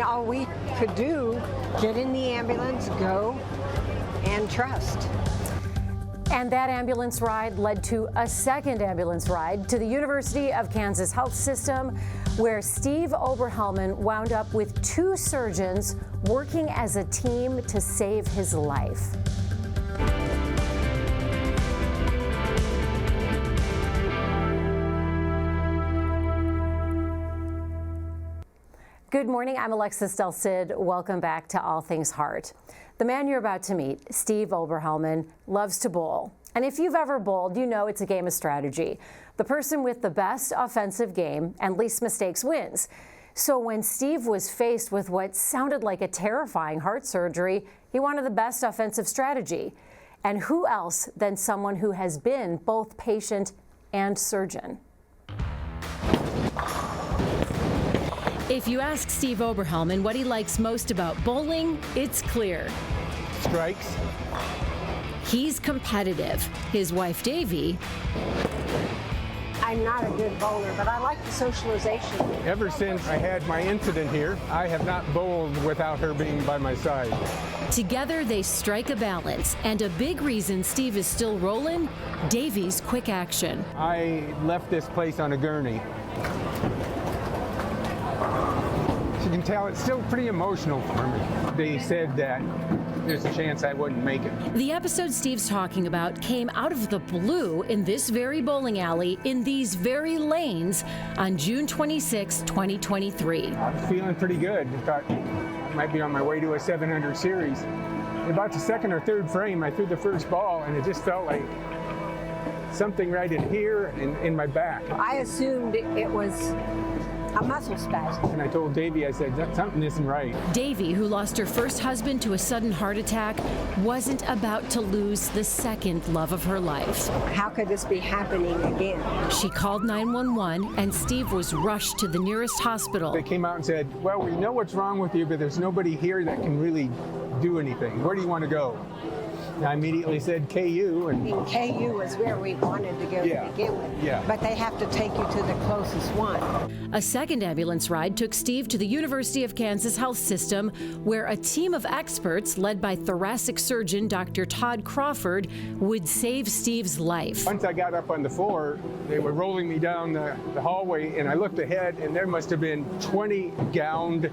all we could do, get in the ambulance, go, and trust. And that ambulance ride led to a second ambulance ride to the University of Kansas Health System, where Steve Oberhelman wound up with 2 surgeons working as a team to save his life. Good morning, I'm Alexis Del Cid. Welcome back to All Things Heart. The man you're about to meet, Steve Oberhelman, loves to bowl. And if you've ever bowled, you know it's a game of strategy. The person with the best offensive game and least mistakes wins. So when Steve was faced with what sounded like a terrifying heart surgery, he wanted the best offensive strategy. And who else than someone who has been both patient and surgeon? If you ask Steve Oberhelman what he likes most about bowling, it's clear. Strikes. He's competitive. His wife, Davy. I'm not a good bowler, but I like the socialization. Ever since I had my incident here, I have not bowled without her being by my side. Together, they strike a balance. And a big reason Steve is still rolling, Davy's quick action. I left this place on a gurney. You can tell it's still pretty emotional for me. They said that there's a chance I wouldn't make it. The episode Steve's talking about came out of the blue in this very bowling alley in these very lanes on June 26, 2023. I was feeling pretty good. I thought I might be on my way to a 700 series. About the second or third frame, I threw the first ball, and it just felt like something right in here in my back. I assumed it was a muscle spasm. And I told Davy, I said, something isn't right. Davy, who lost her first husband to a sudden heart attack, wasn't about to lose the second love of her life. How could this be happening again? She called 911 and Steve was rushed to the nearest hospital. They came out and said, well, we know what's wrong with you, but there's nobody here that can really do anything. Where do you want to go? And I immediately said KU. And KU was where we wanted to go to begin with. Yeah. But they have to take you to the closest one. A second ambulance ride took Steve to the University of Kansas Health System, where a team of experts led by thoracic surgeon Dr. Todd Crawford would save Steve's life. Once I got up on the floor, they were rolling me down the hallway, and I looked ahead, and there must have been 20 gowned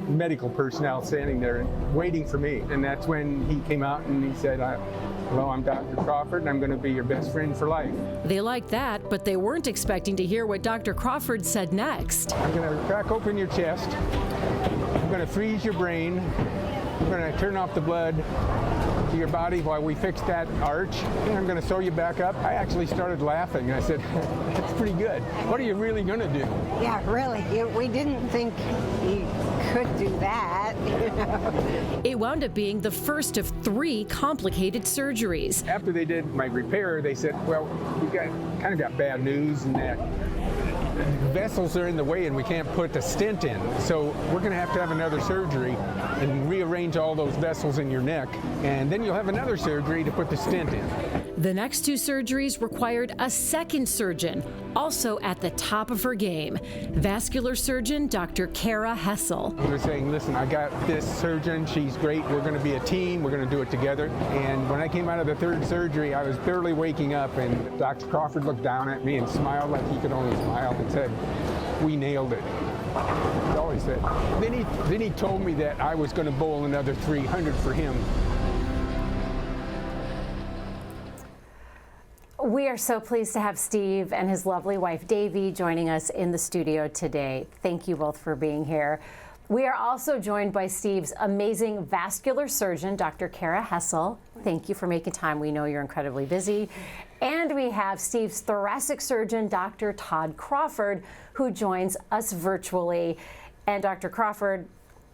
medical personnel standing there and waiting for me. And that's when he came out and he said, hello, I'm Dr. Crawford, and I'm going to be your best friend for life. They liked that, but they weren't expecting to hear what Dr. Crawford said next. I'm going to crack open your chest. I'm going to freeze your brain. I'm going to turn off the blood to your body while we fix that arch. And I'm going to sew you back up. I actually started laughing. I said, that's pretty good. What are you really going to do? Yeah, really. We didn't think you could do that. It wound up being the first of 3 complicated surgeries. After they did my repair, they said, well, we kind of got bad news in that vessels are in the way and we can't put a stent in. So we're going to have another surgery and rearrange all those vessels in your neck. And then you'll have another surgery to put the stent in. The next 2 surgeries required a second surgeon, also at the top of her game, vascular surgeon Dr. Kara Hessel. We were saying, listen, I got this surgeon. She's great. We're going to be a team. We're going to do it together. And when I came out of the 3rd surgery, I was barely waking up, and Dr. Crawford looked down at me and smiled like he could only smile and said, we nailed it. That's all he said. Then he told me that I was going to bowl another 300 for him. We are so pleased to have Steve and his lovely wife, Davy, joining us in the studio today. Thank you both for being here. We are also joined by Steve's amazing vascular surgeon, Dr. Kara Hessel. Thank you for making time. We know you're incredibly busy. And we have Steve's thoracic surgeon, Dr. Todd Crawford, who joins us virtually. And Dr. Crawford,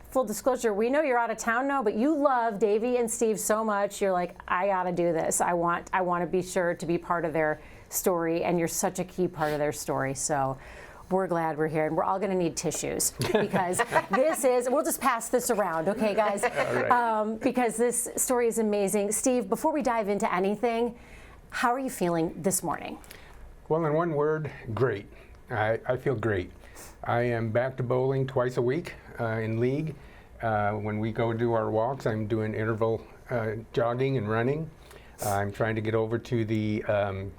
full disclosure, we know you're out of town now, but you love Davy and Steve so much. You're like, I gotta do this. I want to be sure to be part of their story, and you're such a key part of their story. So we're glad we're here, and we're all gonna need tissues because we'll just pass this around, okay, guys? Right. Because this story is amazing. Steve, before we dive into anything, how are you feeling this morning? Well, in one word, great. I feel great. I am back to bowling twice a week in league. When we go do our walks, I'm doing interval jogging and running. I'm trying to get over to the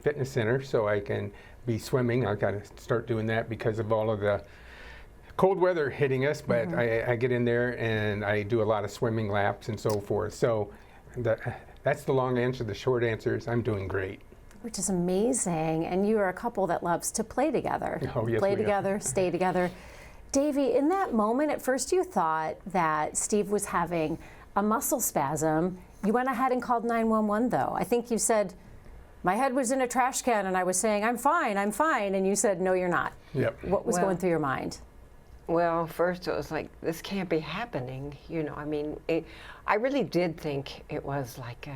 fitness center so I can be swimming. I've got to start doing that because of all of the cold weather hitting us, but I get in there and I do a lot of swimming laps and so forth. So that's the long answer. The short answer is I'm doing great. Which is amazing. And you are a couple that loves to play together. Oh, yes, play we are. together, stay together. Davey, in that moment, at first you thought that Steve was having a muscle spasm. You went ahead and called 911 though. I think you said, my head was in a trash can and I was saying, I'm fine. And you said, no, you're not. Yep. What was going through your mind? Well, first it was like, this can't be happening. You know, I mean, I really did think it was like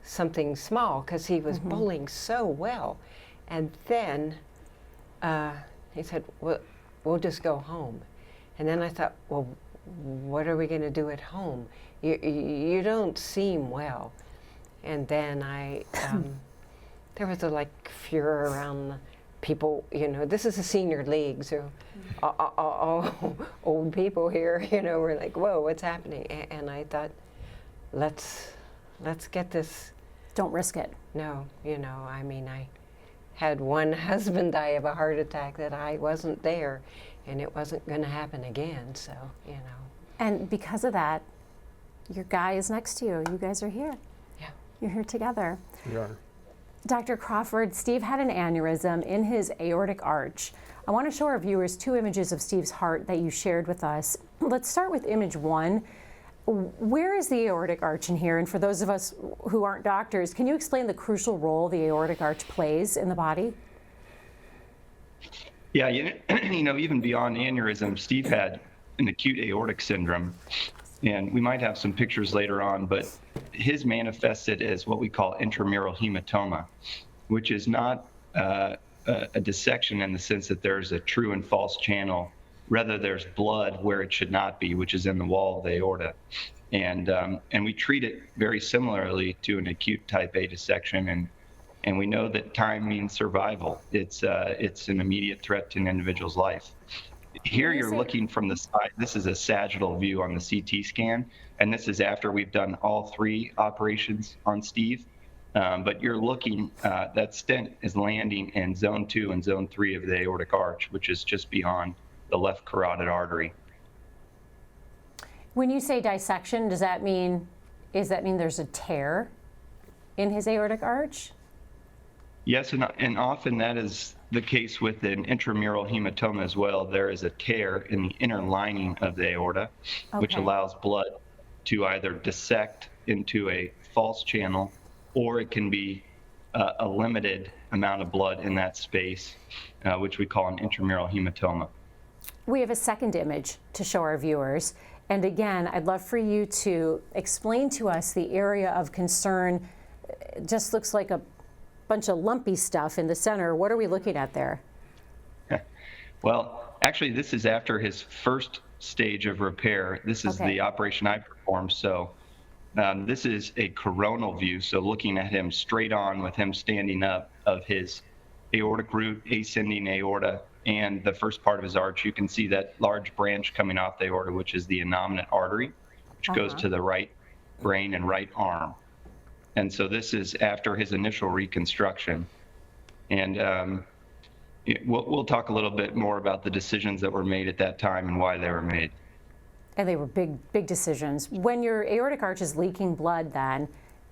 something small because he was bowling so well. And then he said, well, we'll just go home. And then I thought, well, what are we going to do at home? You don't seem well. And then there was a like furor around the people, you know, this is a senior league, so all old people here, you know, were like, whoa, what's happening? And I thought, let's get this. Don't risk it. No, you know, I mean, I had one husband die of a heart attack that I wasn't there, and it wasn't going to happen again, so, you know. And because of that, your guy is next to you. You guys are here. Yeah. You're here together. We are. Dr. Crawford, Steve had an aneurysm in his aortic arch. I want to show our viewers 2 images of Steve's heart that you shared with us. Let's start with image 1. Where is the aortic arch in here? And for those of us who aren't doctors, can you explain the crucial role the aortic arch plays in the body? Yeah, you know, even beyond aneurysm, Steve had an acute aortic syndrome, and we might have some pictures later on, but his manifested as what we call intramural hematoma, which is not a dissection in the sense that there's a true and false channel. Rather, there's blood where it should not be, which is in the wall of the aorta. And we treat it very similarly to an acute type A dissection, and we know that time means survival. It's an immediate threat to an individual's life. Here you're looking from the side. This is a sagittal view on the CT scan, and this is after we've done all 3 operations on Steve. But you're looking, that stent is landing in zone 2 and zone 3 of the aortic arch, which is just beyond the left carotid artery. When you say dissection, does that mean there's a tear in his aortic arch? Yes, and often that is the case with an intramural hematoma as well. There is a tear in the inner lining of the aorta, which allows blood to either dissect into a false channel, or it can be a limited amount of blood in that space, which we call an intramural hematoma. We have a second image to show our viewers. And again, I'd love for you to explain to us the area of concern. It just looks like a bunch of lumpy stuff in the center. What are we looking at there? Well, actually, this is after his first stage of repair. This is the operation I performed. So this is a coronal view. So looking at him straight on with him standing up of his aortic root, ascending aorta, and the first part of his arch, you can see that large branch coming off the aorta, which is the innominate artery, which goes to the right brain and right arm. And so this is after his initial reconstruction. And we'll talk a little bit more about the decisions that were made at that time and why they were made. And they were big decisions. When your aortic arch is leaking blood, then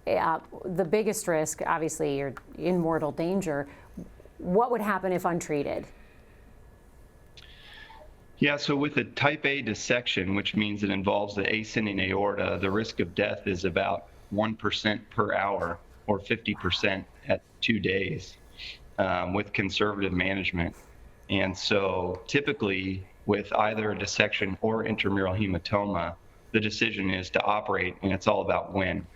the biggest risk, obviously, you're in mortal danger. What would happen if untreated? Yeah, so with a type A dissection, which means it involves the ascending aorta, the risk of death is about 1% per hour, or 50% at 2 days, with conservative management. And so typically with either a dissection or intramural hematoma, the decision is to operate, and it's all about when.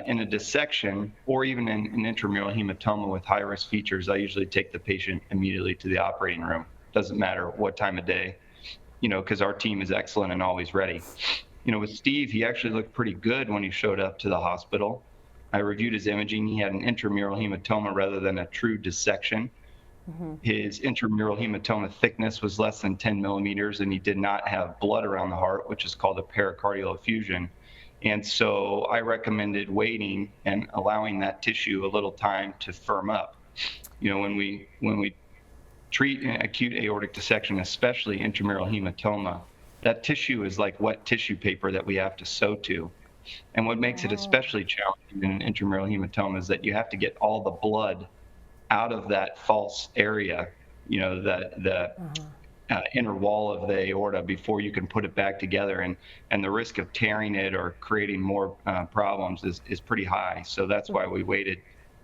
In a dissection, or even in an intramural hematoma with high-risk features, I usually take the patient immediately to the operating room. Doesn't matter what time of day, because our team is excellent and always ready. With Steve, he actually looked pretty good when he showed up to the hospital. I reviewed his imaging. He had an intramural hematoma rather than a true dissection. His intramural hematoma thickness was less than 10 millimeters, and he did not have blood around the heart, which is called a pericardial effusion. And so I recommended waiting and allowing that tissue a little time to firm up. You know, when we treat an acute aortic dissection, especially intramural hematoma, that tissue is like wet tissue paper that we have to sew to. And what makes it especially challenging in an intramural hematoma is that you have to get all the blood out of that false area, you know, the inner wall of the aorta, before you can put it back together. And the risk of tearing it or creating more problems is pretty high. So that's why we waited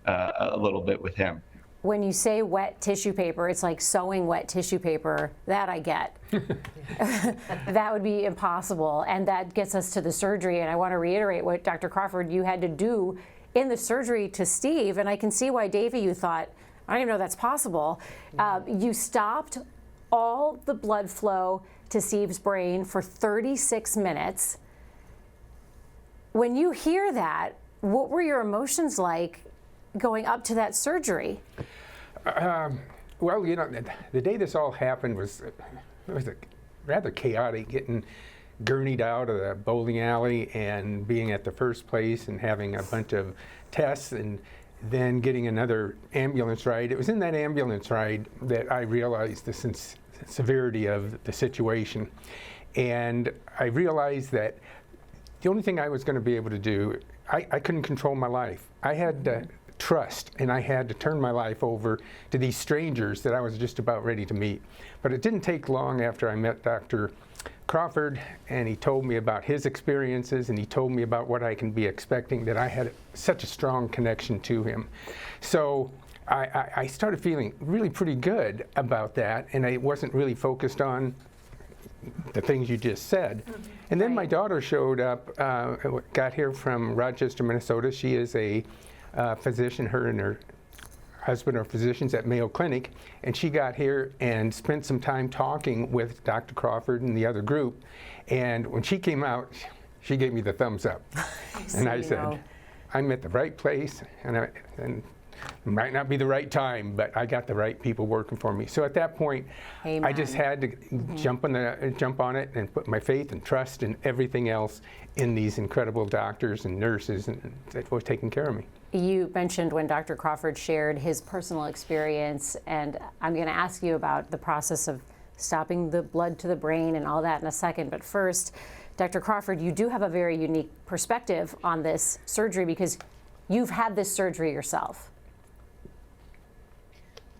a little bit with him. When you say wet tissue paper, it's like sewing wet tissue paper. That I get. That would be impossible. And that gets us to the surgery. And I want to reiterate what Dr. Crawford, you had to do in the surgery to Steve. And I can see why, Davey, you thought, I don't even know that's possible. You stopped all the blood flow to Steve's brain for 36 minutes. When you hear that, what were your emotions like going up to that surgery? Well, you know, the day this all happened was rather chaotic, getting gurneyed out of the bowling alley and being at the first place and having a bunch of tests and then getting another ambulance ride. It was in that ambulance ride that I realized the severity of the situation. And I realized that the only thing I was going to be able to do, I couldn't control my life. I had to trust, and I had to turn my life over to these strangers that I was just about ready to meet. But it didn't take long after I met Dr. Crawford, and he told me about his experiences, and he told me about what I can be expecting, that I had such a strong connection to him. So I started feeling really pretty good about that, and I wasn't really focused on the things you just said. And then my daughter showed up, got here from Rochester, Minnesota. She is a physician. Her and her husband are physicians at Mayo Clinic, and she got here and spent some time talking with Dr. Crawford and the other group. And when she came out, she gave me the thumbs up. And I said, I'm at the right place, and it might not be the right time, but I got the right people working for me. So at that point, I just had to jump on it and put my faith and trust and everything else in these incredible doctors and nurses that were taking care of me. You mentioned when Dr. Crawford shared his personal experience, and I'm going to ask you about the process of stopping the blood to the brain and all that in a second. But first, Dr. Crawford, you do have a very unique perspective on this surgery because you've had this surgery yourself.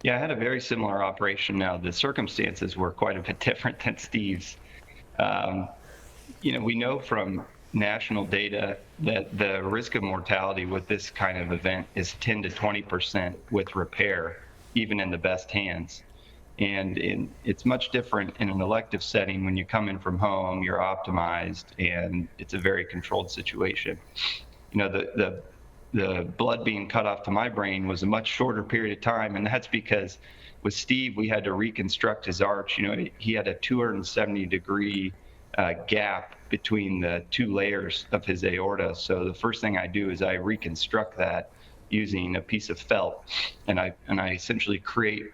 Yeah, I had a very similar operation. Now, the circumstances were quite a bit different than Steve's. You know, we know from national data that the risk of mortality with this kind of event is 10 to 20% with repair, even in the best hands. And it's much different in an elective setting. When you come in from home, you're optimized, and it's a very controlled situation. You know, the blood being cut off to my brain was a much shorter period of time, and that's because with Steve, we had to reconstruct his arch. You know, he had a 270-degree gap between the two layers of his aorta. So the first thing I do is I reconstruct that using a piece of felt, and I essentially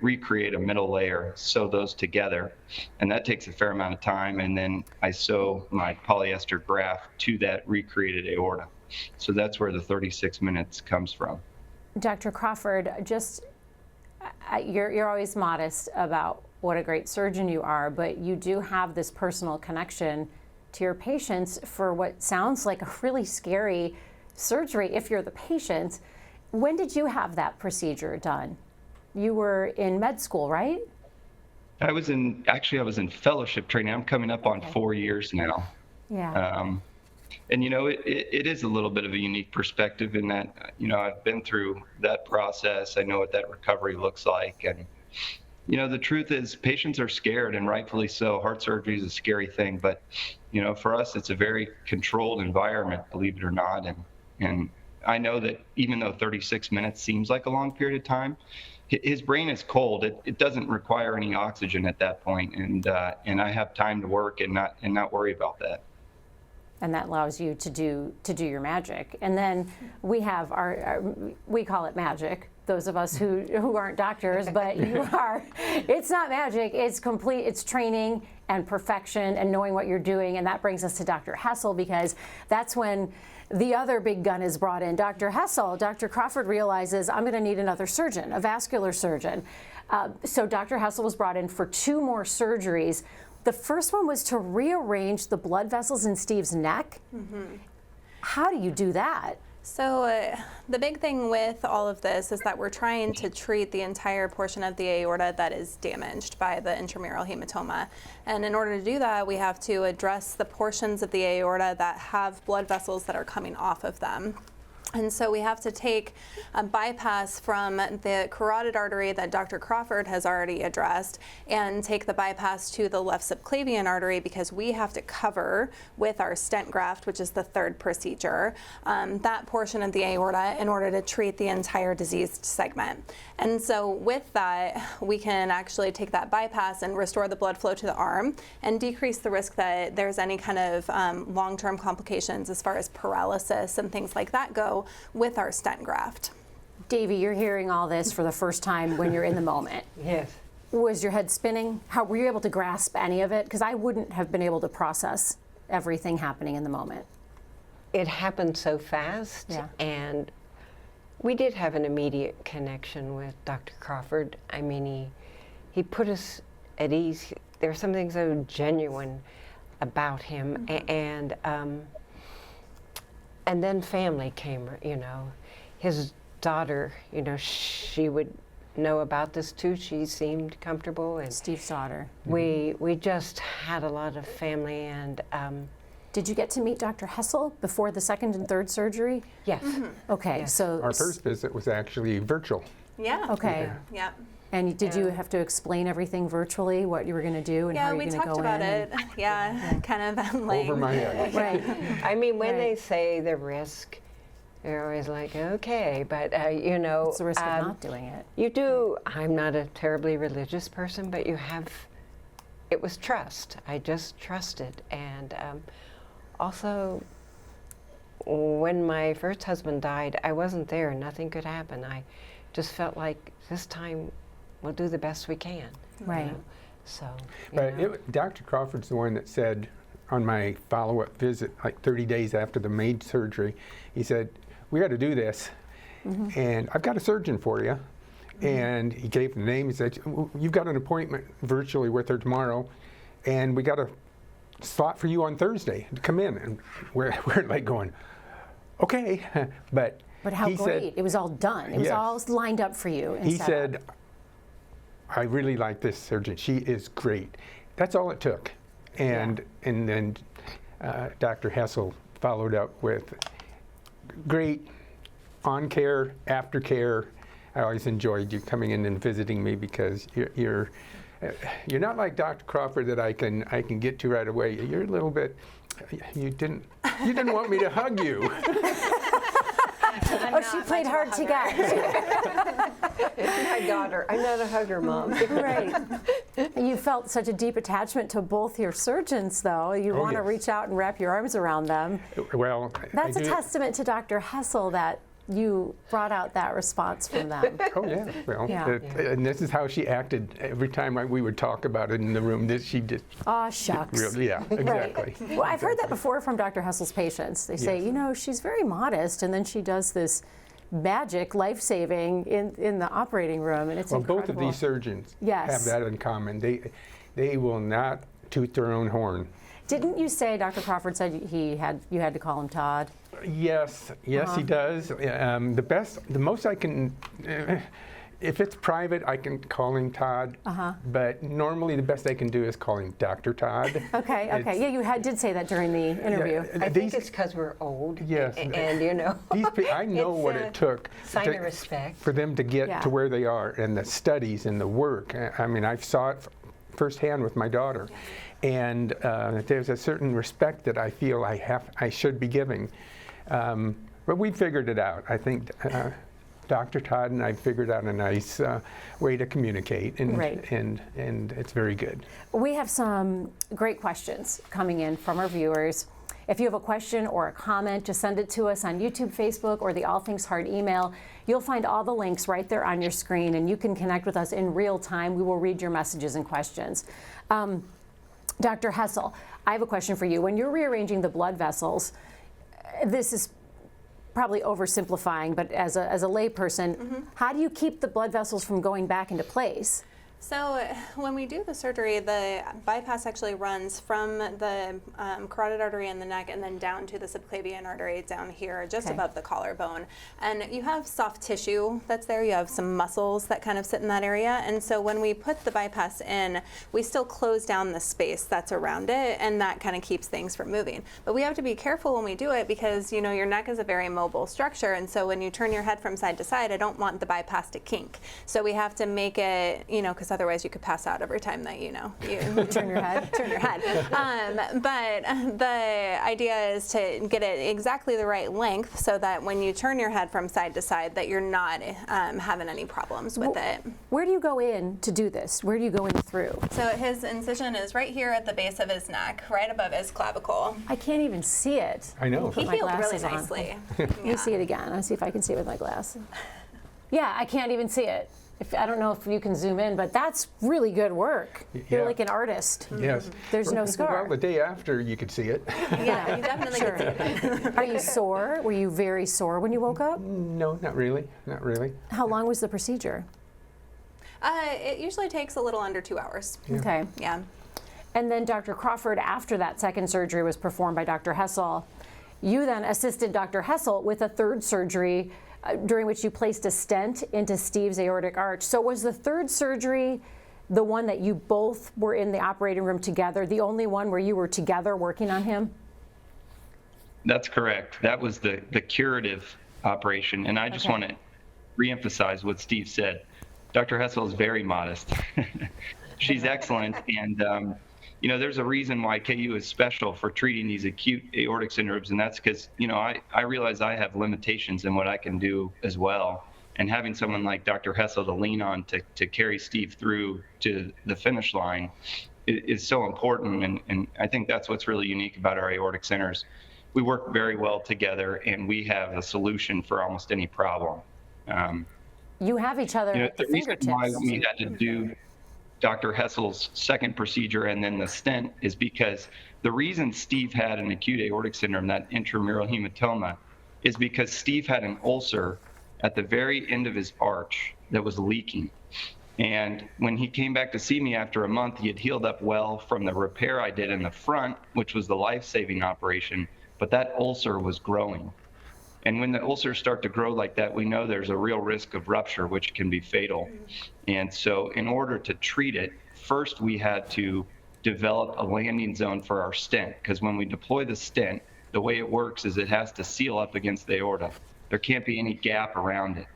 recreate a middle layer, sew those together, and that takes a fair amount of time. And then I sew my polyester graft to that recreated aorta. So that's where the 36 minutes comes from. Dr. Crawford, you're always modest about what a great surgeon you are, but you do have this personal connection to your patients for what sounds like a really scary surgery if you're the patient. When did you have that procedure done? You were in med school, right? I was in fellowship training. I'm coming up on 4 years now. Yeah. And, you know, it is a little bit of a unique perspective in that, you know, I've been through that process. I know what that recovery looks like. And, you know, the truth is patients are scared, and rightfully so. Heart surgery is a scary thing. But, you know, for us, it's a very controlled environment, believe it or not. And I know that even though 36 minutes seems like a long period of time, his brain is cold. It doesn't require any oxygen at that point. And I have time to work and not worry about that. And that allows you to do your magic. And then we have we call it magic, those of us who aren't doctors, but you are. It's not magic. It's complete. It's training and perfection and knowing what you're doing. And that brings us to Dr. Hessel, because that's when the other big gun is brought in. Dr. Hessel, Dr. Crawford realizes, I'm going to need another surgeon, a vascular surgeon. So Dr. Hessel was brought in for 2 more surgeries. The first one was to rearrange the blood vessels in Steve's neck. Mm-hmm. How do you do that? So the big thing with all of this is that we're trying to treat the entire portion of the aorta that is damaged by the intramural hematoma. And in order to do that, we have to address the portions of the aorta that have blood vessels that are coming off of them. And so we have to take a bypass from the carotid artery that Dr. Crawford has already addressed and take the bypass to the left subclavian artery, because we have to cover with our stent graft, which is the 3rd procedure, that portion of the aorta in order to treat the entire diseased segment. And so with that, we can actually take that bypass and restore the blood flow to the arm and decrease the risk that there's any kind of long-term complications as far as paralysis and things like that go with our stent graft. Davey, you're hearing all this for the first time when you're in the moment. Yes. Was your head spinning? How were you able to grasp any of it? Because I wouldn't have been able to process everything happening in the moment. It happened so fast, Yeah. and we did have an immediate connection with Dr. Crawford. I mean, he put us at ease. There were something so genuine about him, Mm-hmm. And then family came, you know. His daughter, you know, she would know about this too. She seemed comfortable, and Steve's daughter. we just had a lot of family, and Did you get to meet Dr. Hessel before the 2nd and 3rd surgery? yes. Okay, Yes. so Our first visit was actually virtual. Yeah. okay. Yeah. And did you have to explain everything virtually, what you were going to do and how Yeah, you were we going to go talked about in? it. Yeah, kind of like Over my head. Right. I mean, when Right. they say the risk, you're always like, okay, but you know, It's the risk of not doing it. you do. I'm not a terribly religious person, but you have. It was trust. I just trusted, and also, when my first husband died, I wasn't there. Nothing could happen. I just felt like this time we'll do the best we can. you Right. know? So. you But know. Dr. Crawford's the one that said on my follow-up visit, like 30 days after the main surgery, he said, we got to do this, and I've got a surgeon for you. And he gave the name. He said, you've got an appointment virtually with her tomorrow, and we got a slot for you on Thursday to come in. And we're like going, okay. But But how he great. said, It was all done. It was Yes. all lined up for you. and he set up. said, I really like this surgeon. She is great. That's all it took. And then Dr. Hessel followed up with great on-care, after-care. I always enjoyed you coming in and visiting me, because you're not like Dr. Crawford that I can get to right away. You're a little bit. You didn't want me to hug you. Oh, she played hard to get. It's my daughter. I'm not a hugger, Mom. Right. You felt such a deep attachment to both your surgeons, though. You Oh, want to yes. reach out and wrap your arms around them. Well, That's I a do. testament to Dr. Hessel that you brought out that response from them. Oh yeah, well, Yeah. and this is how she acted every time we would talk about it in the room. She just Aw, shucks. really, yeah, exactly. Right. Well, I've heard that before from Dr. Hessel's patients. They say, Yes. you know, she's very modest, and then she does this magic, life-saving in the operating room, and it's Well, incredible. both of these surgeons Yes. have that in common. They will not toot their own horn. Didn't you say Dr. Crawford said you had to call him Todd? Yes, he does. The most I can, if it's private, I can call him Todd. But normally, the best I can do is call him Dr. Todd. Okay. It's- Yeah, you did say that during the interview. I think it's because we're old. Yes. And you know. I know it's what a it took Sign of respect. for them to get Yeah. to where they are, and the studies and the work. I mean, I saw it firsthand with my daughter, and there's a certain respect that I feel I should be giving. But we figured it out. I think Dr. Todd and I figured out a nice way to communicate, and, Right. and it's very good. We have some great questions coming in from our viewers. If you have a question or a comment, just send it to us on YouTube, Facebook, or the All Things Heart email. You'll find all the links right there on your screen, and you can connect with us in real time. We will read your messages and questions. Dr. Hessel, I have a question for you. When you're rearranging the blood vessels, this is probably oversimplifying, but as a layperson, how do you keep the blood vessels from going back into place? So when we do the surgery, the bypass actually runs from the carotid artery in the neck and then down to the subclavian artery down here, just above the collarbone. And you have soft tissue that's there. You have some muscles that kind of sit in that area. And so when we put the bypass in, we still close down the space that's around it, and that kind of keeps things from moving. But we have to be careful when we do it because, you know, your neck is a very mobile structure. And so when you turn your head from side to side, I don't want the bypass to kink. So we have to make it, you know, because otherwise you could pass out every time that you turn your head. Turn your head. But the idea is to get it exactly the right length so that when you turn your head from side to side, that you're not having any problems with it. Where do you go in to do this? Where do you go in through? So his incision is right here at the base of his neck, right above his clavicle. I can't even see it. I know. He my healed really glasses on. nicely. Let me see it again. I'll see if I can see it with my glasses. Yeah, I can't even see it. I don't know if you can zoom in, but that's really good work. You're like an artist. Yes. There's no scar. Well, the day after you could see it. Yeah, you definitely could see it. Are you sore? Were you very sore when you woke up? No, not really. Not really. How long was the procedure? It usually takes a little under 2 hours. Okay. Yeah. And then Dr. Crawford, after that second surgery was performed by Dr. Hessel, you then assisted Dr. Hessel with a third surgery during which you placed a stent into Steve's aortic arch. So was the third surgery the one that you both were in the operating room together, the only one where you were together working on him? That's correct. That was the curative operation. And I just want to reemphasize what Steve said. Dr. Hessel is very modest. She's excellent. And, you know, there's a reason why KU is special for treating these acute aortic syndromes, and that's because, you know, I realize I have limitations in what I can do as well. And having someone like Dr. Hessel to lean on to carry Steve through to the finish line is so important. And I think that's what's really unique about our aortic centers. We work very well together, and we have a solution for almost any problem. You have each other at the fingertips. The reason why we had to do Dr. Hessel's second procedure and then the stent is because the reason Steve had an acute aortic syndrome, that intramural hematoma, is because Steve had an ulcer at the very end of his arch that was leaking. And when he came back to see me after a month, he had healed up well from the repair I did in the front, which was the life-saving operation, but that ulcer was growing. And when the ulcers start to grow like that, we know there's a real risk of rupture, which can be fatal. And so in order to treat it, first we had to develop a landing zone for our stent, because when we deploy the stent, the way it works is it has to seal up against the aorta. There can't be any gap around it.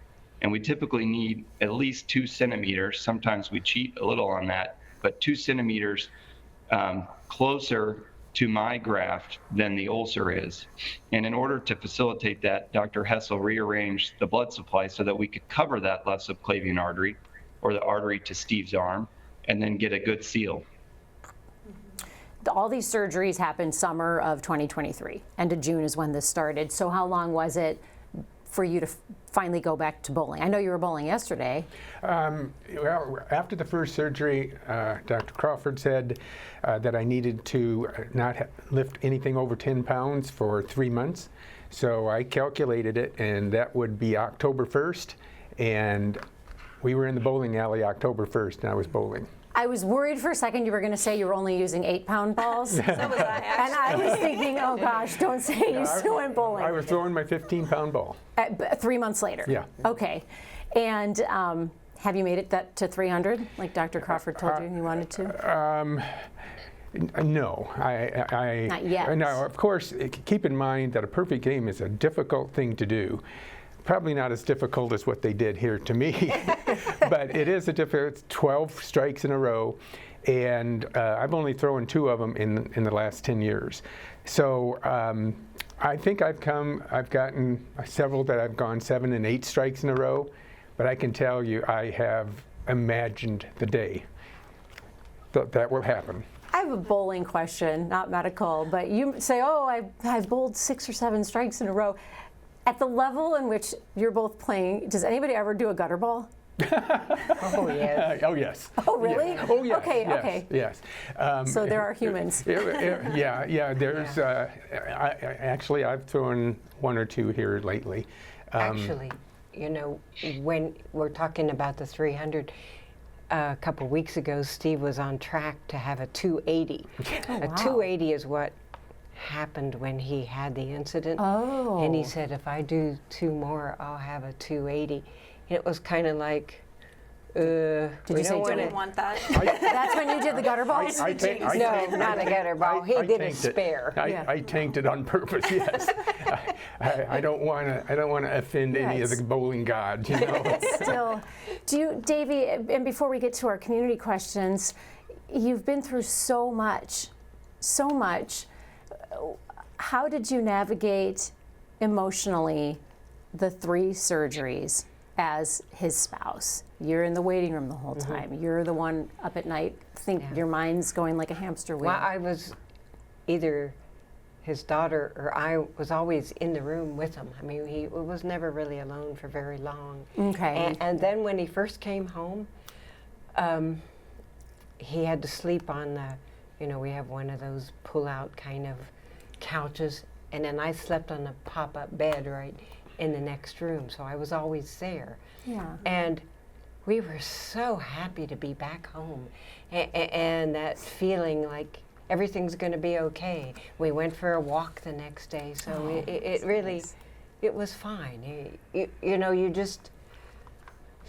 And we typically need at least 2 centimeters. Sometimes we cheat a little on that, but 2 centimeters closer to my graft than the ulcer is. And in order to facilitate that, Dr. Hessel rearranged the blood supply so that we could cover that left subclavian artery, or the artery to Steve's arm, and then get a good seal. All these surgeries happened summer of 2023. End of June is when this started. So how long was it for you to finally go back to bowling? I know you were bowling yesterday. Well, after the first surgery, Dr. Crawford said that I needed to not lift anything over 10 pounds for 3 months. So I calculated it, and that would be October 1st. And we were in the bowling alley October 1st, and I was bowling. I was worried for a second you were going to say you were only using 8-pound balls. So was I, actually. And I was thinking, oh gosh, don't say you still went bowling. I was throwing my 15-pound ball. 3 months later? Yeah. Okay. And have you made it to 300, like Dr. Crawford told you wanted to? No, Not yet. No, of course, keep in mind that a perfect game is a difficult thing to do. Probably not as difficult as what they did here to me, but it is a difficult 12 strikes in a row, and I've only thrown 2 of them in the last 10 years. So I think I've gotten several that I've gone 7 and 8 strikes in a row, but I can tell you I have imagined the day that will happen. I have a bowling question, not medical, but you say, oh, I've bowled 6 or 7 strikes in a row. At the level in which you're both playing, does anybody ever do a gutter ball? Oh, yes. Oh, yes. Oh, really? Yeah. Oh, yes. Okay, yes, okay. Yes. So there are humans. Yeah. There's actually I've thrown 1 or 2 here lately. Actually, you know, when we're talking about the 300, a couple weeks ago, Steve was on track to have a 280. Oh, A wow. 280 is what happened when he had the incident. Oh. And he said, if I do 2 more, I'll have a 280. And it was kind of like, we you say don't want Didn't to. want that. That's when you did the gutter balls? No, not a gutter ball. He did a spare. I tanked it on purpose. Yes. I don't want to offend any of the bowling gods. You know. Still, Davey, and before we get to our community questions, you've been through so much. How did you navigate emotionally the 3 surgeries as his spouse? You're in the waiting room the whole time. You're the one up at night. Your mind's going like a hamster wheel. Well, I was either his daughter or I was always in the room with him. I mean, he was never really alone for very long. Okay. And then when he first came home, he had to sleep on the, you know, we have one of those pull-out kind of couches, and then I slept on the pop-up bed right in the next room, so I was always there. Yeah. And we were so happy to be back home, and that feeling like everything's going to be okay. We went for a walk the next day, so it really, it was fine. You know, you just,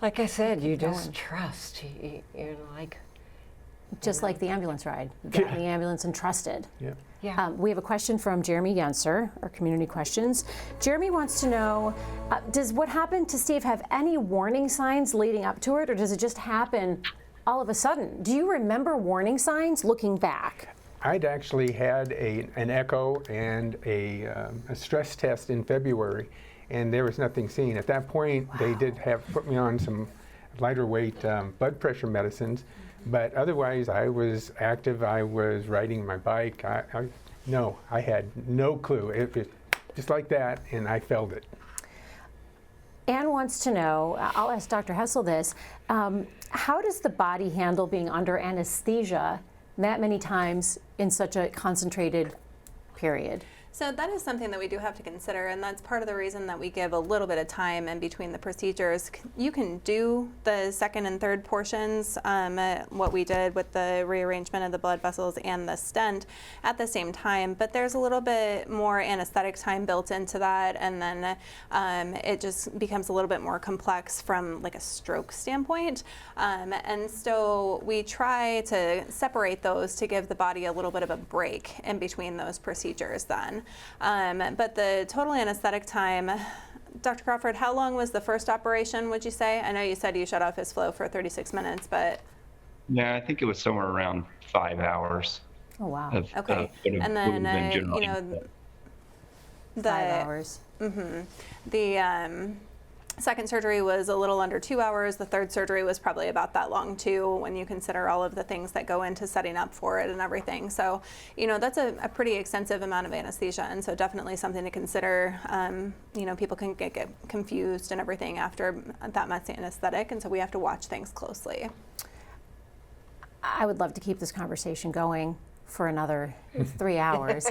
like I said, you just trust. You're like, Just like the ambulance ride. Got in the ambulance and trusted. Yeah. yeah. We have a question from Jeremy Yenser, our community questions. Jeremy wants to know, does what happened to Steve have any warning signs leading up to it, or does it just happen all of a sudden? Do you remember warning signs looking back? I'd actually had an echo and a stress test in February, and there was nothing seen. At that point, they did put me on some lighter weight blood pressure medicines, but otherwise I was active. I was riding my bike. I had no clue. It just like that, and I felt it. Anne wants to know, I'll ask Dr. Hessel this, how does the body handle being under anesthesia that many times in such a concentrated period? So that is something that we do have to consider, and that's part of the reason that we give a little bit of time in between the procedures. You can do the second and third portions, what we did with the rearrangement of the blood vessels and the stent at the same time, but there's a little bit more anesthetic time built into that, and then it just becomes a little bit more complex from like a stroke standpoint. And so we try to separate those to give the body a little bit of a break in between those procedures then. But the total anesthetic time, Dr. Crawford, how long was the first operation, would you say? I know you said you shut off his flow for 36 minutes, but... Yeah, I think it was somewhere around 5 hours. Oh, wow. Okay. And then, you know, the 5 hours. The second surgery was a little under 2 hours. The third surgery was probably about that long too, when you consider all of the things that go into setting up for it and everything. So, you know, that's a pretty extensive amount of anesthesia, and so definitely something to consider. You know, people can get confused and everything after that much anesthetic, and so we have to watch things closely. I would love to keep this conversation going for another 3 hours,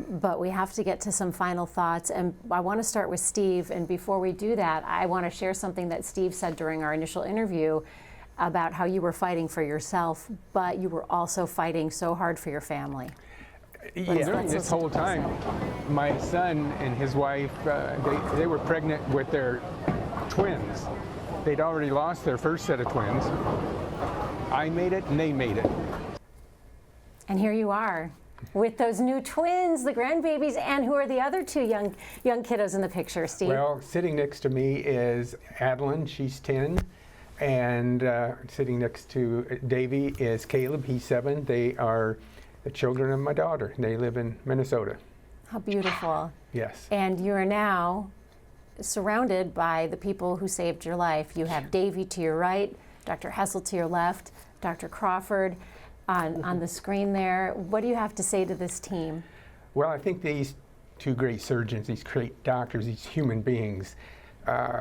but we have to get to some final thoughts, and I want to start with Steve. And before we do that, I want to share something that Steve said during our initial interview about how you were fighting for yourself, but you were also fighting so hard for your family. Yeah, during this whole time, my son and his wife, they were pregnant with their twins. They'd already lost their first set of twins. I made it and they made it. And here you are with those new twins, the grandbabies, and who are the other 2 young kiddos in the picture, Steve? Well, sitting next to me is Adeline, she's 10, and sitting next to Davey is Caleb, he's 7. They are the children of my daughter. They live in Minnesota. How beautiful. Yes. And you are now surrounded by the people who saved your life. You have Davey to your right, Dr. Hessel to your left, Dr. Crawford. on the screen there. What do you have to say to this team? Well, I think these two great surgeons, these great doctors, these human beings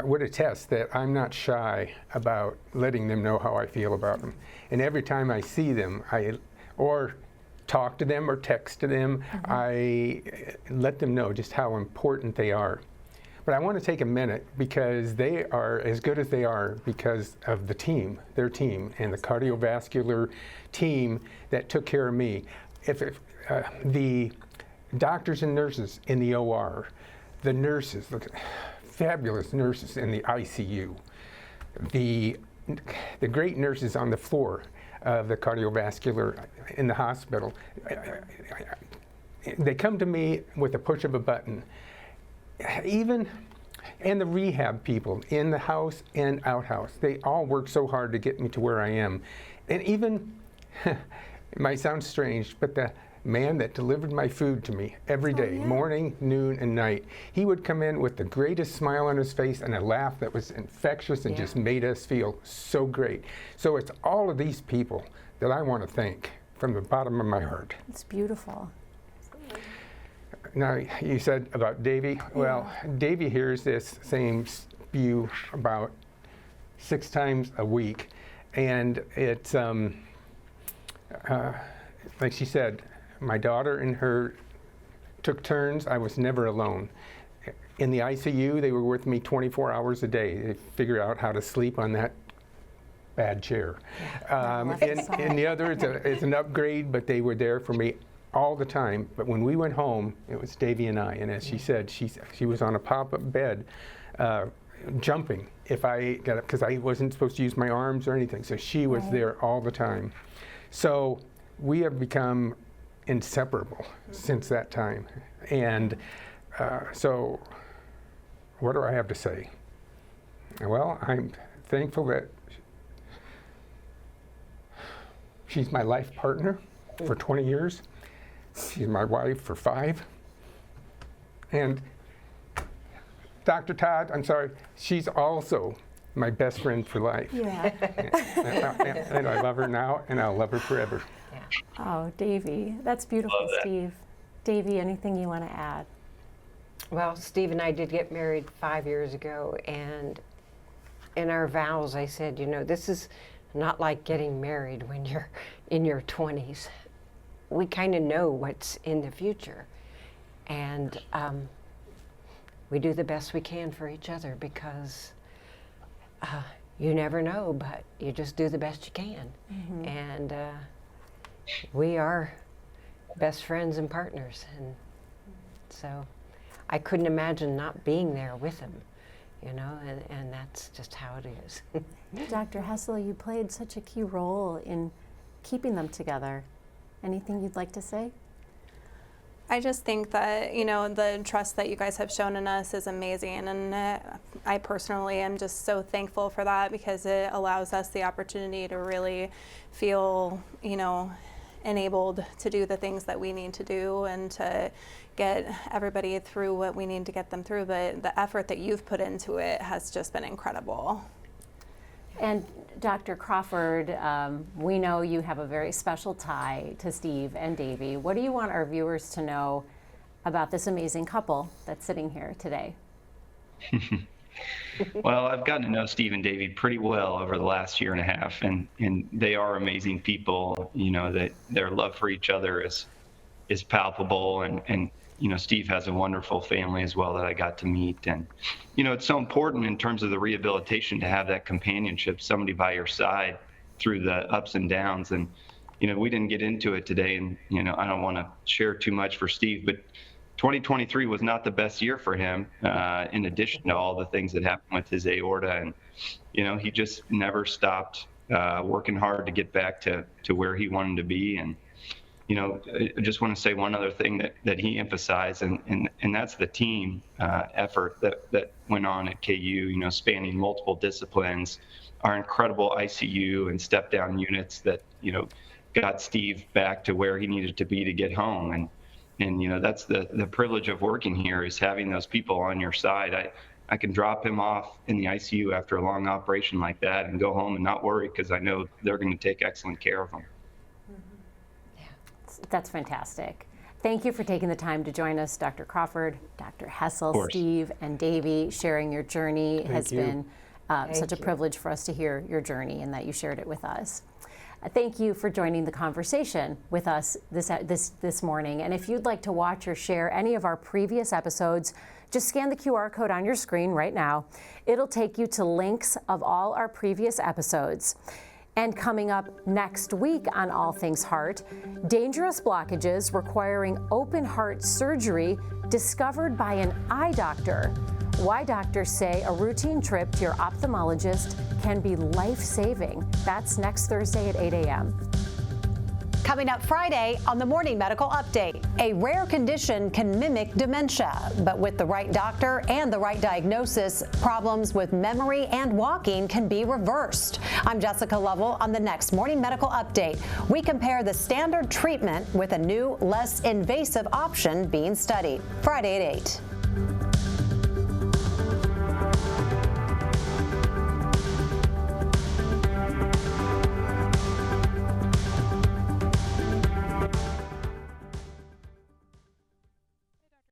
would attest that I'm not shy about letting them know how I feel about them. And every time I see them, or talk to them or text to them, I let them know just how important they are. But I want to take a minute because they are as good as they are because of the team, their team, and the cardiovascular team that took care of me. The doctors and nurses in the OR, the nurses, look, fabulous nurses in the ICU, the great nurses on the floor of the cardiovascular in the hospital. They come to me with a push of a button. And the rehab people in the house and outhouse, they all work so hard to get me to where I am. And even, it might sound strange, but the man that delivered my food to me every day, morning, noon, and night, he would come in with the greatest smile on his face and a laugh that was infectious and just made us feel so great. So it's all of these people that I want to thank from the bottom of my heart. It's beautiful. Now, you said about Davy. Well, Davy hears this same spew about 6 times a week. And it's, like she said, my daughter and her took turns. I was never alone. In the ICU, they were with me 24 hours a day. They figured out how to sleep on that bad chair. And the other, it's an upgrade, but they were there for me all the time. But when we went home, it was Davy and I. And as she said, she was on a pop-up bed, jumping if I got up, because I wasn't supposed to use my arms or anything. So she was there all the time. So we have become inseparable since that time. And so what do I have to say? Well, I'm thankful that she's my life partner for 20 years. She's my wife for 5. And Dr. Todd, I'm sorry, she's also my best friend for life. Yeah. And I love her now, and I'll love her forever. Oh, Davy, that's beautiful, Steve. Davy, anything you want to add? Well, Steve and I did get married 5 years ago, and in our vows, I said, you know, this is not like getting married when you're in your 20s. We kind of know what's in the future, and we do the best we can for each other because you never know, but you just do the best you can. And we are best friends and partners, and so I couldn't imagine not being there with him, you know, and that's just how it is. Dr. Hessel, you played such a key role in keeping them together. Anything you'd like to say? I just think that, you know, the trust that you guys have shown in us is amazing, and I personally am just so thankful for that because it allows us the opportunity to really feel, you know, enabled to do the things that we need to do and to get everybody through what we need to get them through. But the effort that you've put into it has just been incredible. And Dr. Crawford, we know you have a very special tie to Steve and Davy. What do you want our viewers to know about this amazing couple that's sitting here today? Well, I've gotten to know Steve and Davy pretty well over the last 1.5 years, and they are amazing people. You know, that their love for each other is palpable, and you know, Steve has a wonderful family as well that I got to meet. And, you know, it's so important in terms of the rehabilitation to have that companionship, somebody by your side through the ups and downs. And, you know, we didn't get into it today, and, you know, I don't want to share too much for Steve, but 2023 was not the best year for him, in addition to all the things that happened with his aorta. And, you know, he just never stopped working hard to get back to where he wanted to be. And, you know, I just want to say one other thing that he emphasized, and that's the team effort that went on at KU, you know, spanning multiple disciplines, our incredible ICU and step-down units that, you know, got Steve back to where he needed to be to get home. And you know, that's the privilege of working here, is having those people on your side. I can drop him off in the ICU after a long operation like that and go home and not worry because I know they're going to take excellent care of him. That's fantastic. Thank you for taking the time to join us, Dr. Crawford, Dr. Hessel, Steve, and Davey. Sharing your journey has been such a privilege for us to hear your journey and that you shared it with us. Thank you for joining the conversation with us this morning. And if you'd like to watch or share any of our previous episodes, just scan the QR code on your screen right now. It'll take you to links of all our previous episodes. And coming up next week on All Things Heart, dangerous blockages requiring open heart surgery discovered by an eye doctor. Why doctors say a routine trip to your ophthalmologist can be life-saving. That's next Thursday at 8 a.m. Coming up Friday on the Morning Medical Update, a rare condition can mimic dementia, but with the right doctor and the right diagnosis, problems with memory and walking can be reversed. I'm Jessica Lovell on the next Morning Medical Update. We compare the standard treatment with a new, less invasive option being studied. Friday at 8.